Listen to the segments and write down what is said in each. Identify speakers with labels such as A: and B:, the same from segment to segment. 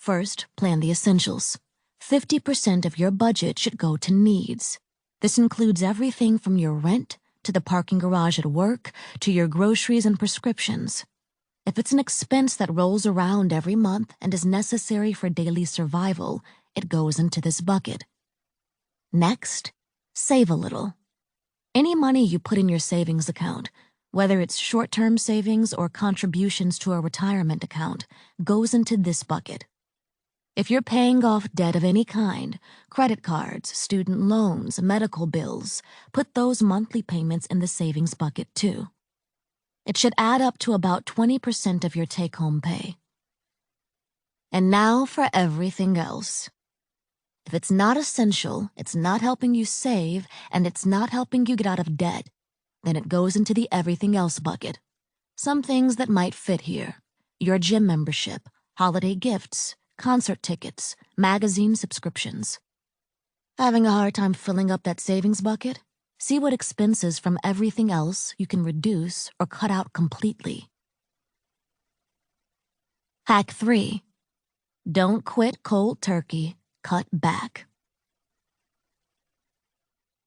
A: First, plan the essentials. 50% of your budget should go to needs. This includes everything from your rent to the parking garage at work to your groceries and prescriptions. If it's an expense that rolls around every month and is necessary for daily survival, it goes into this bucket. Next, save a little. Any money you put in your savings account, whether it's short-term savings or contributions to a retirement account, goes into this bucket. If you're paying off debt of any kind, credit cards, student loans, medical bills, put those monthly payments in the savings bucket too. It should add up to about 20% of your take-home pay. And now for everything else. If it's not essential, it's not helping you save, and it's not helping you get out of debt, then it goes into the everything else bucket. Some things that might fit here: your gym membership, holiday gifts, concert tickets, magazine subscriptions. Having a hard time filling up that savings bucket? See what expenses from everything else you can reduce or cut out completely. Hack 3. Don't quit cold turkey, cut back.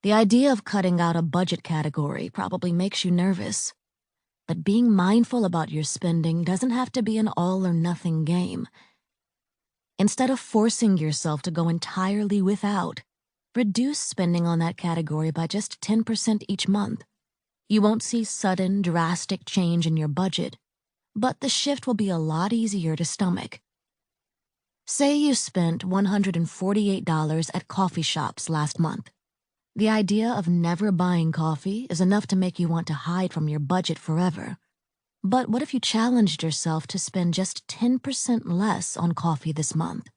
A: The idea of cutting out a budget category probably makes you nervous, but being mindful about your spending doesn't have to be an all-or-nothing game. Instead of forcing yourself to go entirely without, reduce spending on that category by just 10% each month. You won't see sudden, drastic change in your budget, but the shift will be a lot easier to stomach. Say you spent $148 at coffee shops last month. The idea of never buying coffee is enough to make you want to hide from your budget forever. But what if you challenged yourself to spend just 10% less on coffee this month?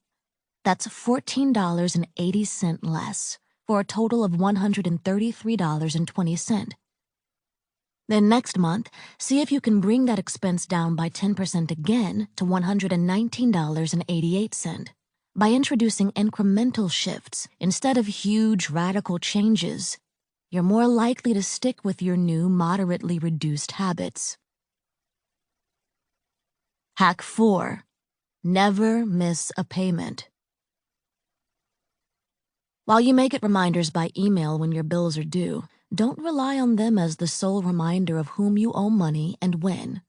A: That's $14.80 less, for a total of $133.20. Then next month, see if you can bring that expense down by 10% again to $119.88. By introducing incremental shifts instead of huge, radical changes, you're more likely to stick with your new, moderately reduced habits. Hack 4. Never miss a payment. While you may get reminders by email when your bills are due, don't rely on them as the sole reminder of whom you owe money and when.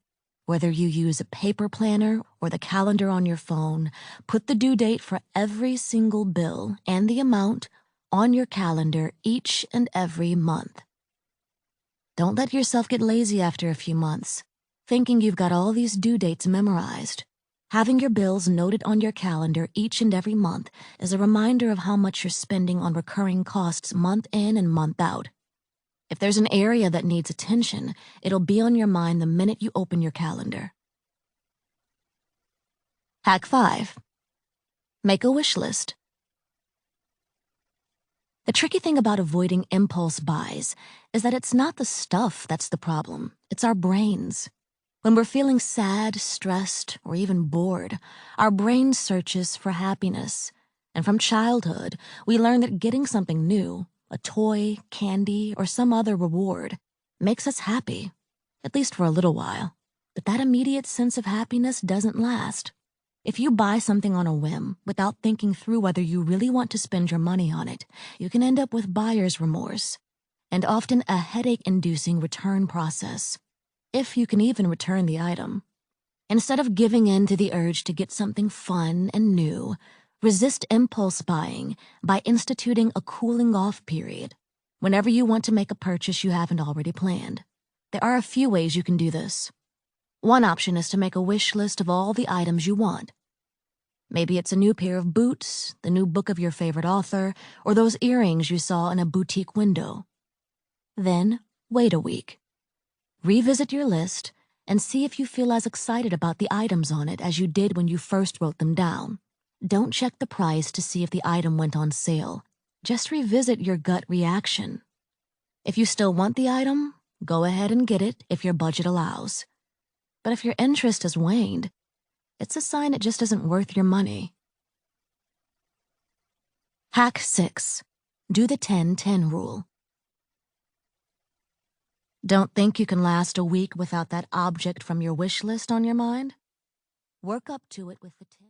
A: Whether you use a paper planner or the calendar on your phone, put the due date for every single bill and the amount on your calendar each and every month. Don't let yourself get lazy after a few months, thinking you've got all these due dates memorized. Having your bills noted on your calendar each and every month is a reminder of how much you're spending on recurring costs month in and month out. If there's an area that needs attention, it'll be on your mind the minute you open your calendar. Hack 5. Make a wish list. The tricky thing about avoiding impulse buys is that it's not the stuff that's the problem, it's our brains. When we're feeling sad, stressed, or even bored, our brain searches for happiness. And from childhood, we learn that getting something new, a toy, candy, or some other reward, makes us happy, at least for a little while. But that immediate sense of happiness doesn't last. If you buy something on a whim, without thinking through whether you really want to spend your money on it, you can end up with buyer's remorse, and often a headache-inducing return process, if you can even return the item. Instead of giving in to the urge to get something fun and new, resist impulse buying by instituting a cooling-off period whenever you want to make a purchase you haven't already planned. There are a few ways you can do this. One option is to make a wish list of all the items you want. Maybe it's a new pair of boots, the new book of your favorite author, or those earrings you saw in a boutique window. Then, wait a week. Revisit your list and see if you feel as excited about the items on it as you did when you first wrote them down. Don't check the price to see if the item went on sale. Just revisit your gut reaction. If you still want the item, go ahead and get it if your budget allows. But if your interest has waned, it's a sign it just isn't worth your money. Hack 6. Do the 10-10 rule. Don't think you can last a week without that object from your wish list on your mind? Work up to it with the 10.